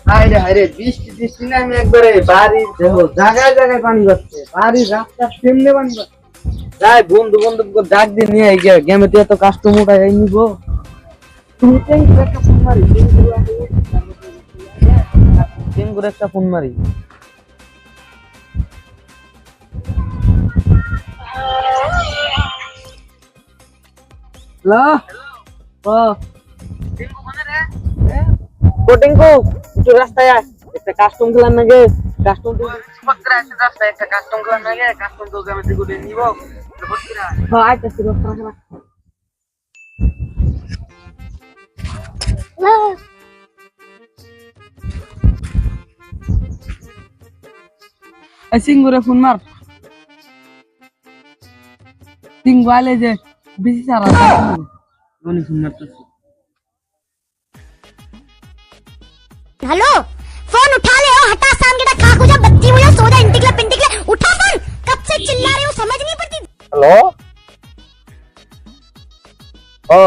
হায়রে হায়রে, বৃষ্টি বৃষ্টি না, আমি একবারে বাড়ির দেখো জায়গায় জায়গায় পানি পাচ্ছে, বাড়ির রাস্তা সামনে পানি পাচ্ছে। তাই বন্ধু বন্ধু ডাক দিয়ে নিয়ে গিয়ে গেমে তো এত কাস্টমার উঠাই নিব। তুমি টেঙ্গুর একটা ফোন মারি, টেঙ্গুর একটা ফোন মারি। হ্যালো, ও টেঙ্গু, একটু রাস্তায় আয়, একটা কাস্টম খেলার নাকি, কাস্টম রাস্তায় একটা কাস্টম খেলার নাকি, কাস্টম তো গেমে থেকে নিব। হ্যাঁ আইতাছি, সিঙ্গুরে ফোন মার, সিঙ্গু আলে যে বেশি সারা উনি ফোন মারতেছে। हेलो, फोन उठा ले हो, हटा शाम के खा खुजा बच्ची मुझे सोजा इंटिकला पिंटिकला उठा फोन, कब से चिल्ला रही हो समझ नहीं पड़ती। হ্যালো, ও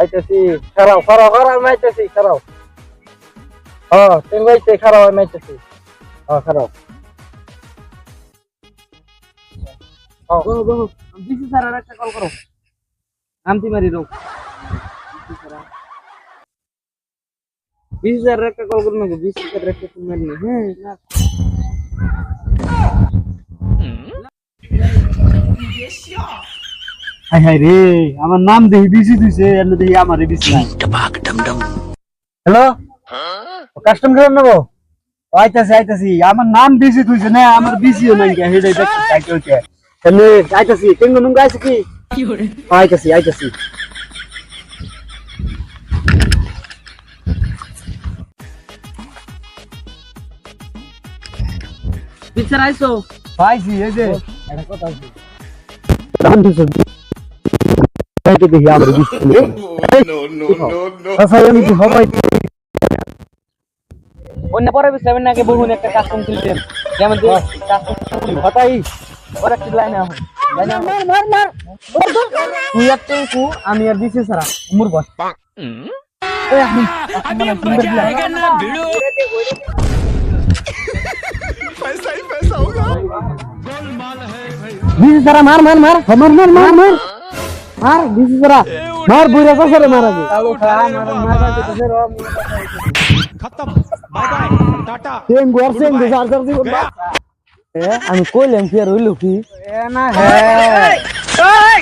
আইতাছি, খারাপ খারাপ খারাপ আইতাছি, খারাপ তুমি আইতে খারাপ আমি আইতাছি, খারাপ বিসি স্যার আর একটা কল করো, আমতি মারি রো, বিসি স্যার একটা কল করো না, বিসি স্যার একটা ফোন মারি। হ্যাঁ হাই হাই রে, আমার নাম দেখি বিসি দিছে, এর দেখি আমার বিসি নাই। হ্যালো, কাস্টম খেলার নেবো, আইতাছি আইতাছি, আমার নাম বিসি তুইছে না, আমার বিসিও নাই, হেডে দেখতে সাইকেলকে তাহলে আইতাছি। টেঙ্গু নুঙ্গা আছে কি, আইতাছি আইতাছি। পিছনে আইছো পাইছি, এই যে একটা কথা আছে, দাম দিছো তাইতে দেখি আমার বিসি নেই। আচ্ছা আমি কি হবে অন্য পরে বিসলেন নাকি বহুন একটা কাস্টম খেলতেন, যেমন যে কাস্টম হতাই ওরা কি লাইনে আছে, লাইনে মার মার মার তুই আর টেঙ্কু, আমি আর বিসি সারা উমর বস এই আমি মানে সুন্দর জায়গা না ভিড়ো, पैसा ही पैसा होगा, गोलमाल है भाई। বিসি সারা মার মার মার মার মার মার মার মার বিসি সারা মার বুইরা কসরে মারা দে, চালু খা মার মার কাছে ফের खत्म, बाय बाय टाटा। টেঙ্গু আর টেঙ্গু সার সার দিব আমি কইলাম ফের হইলো কি না। হ্যাঁ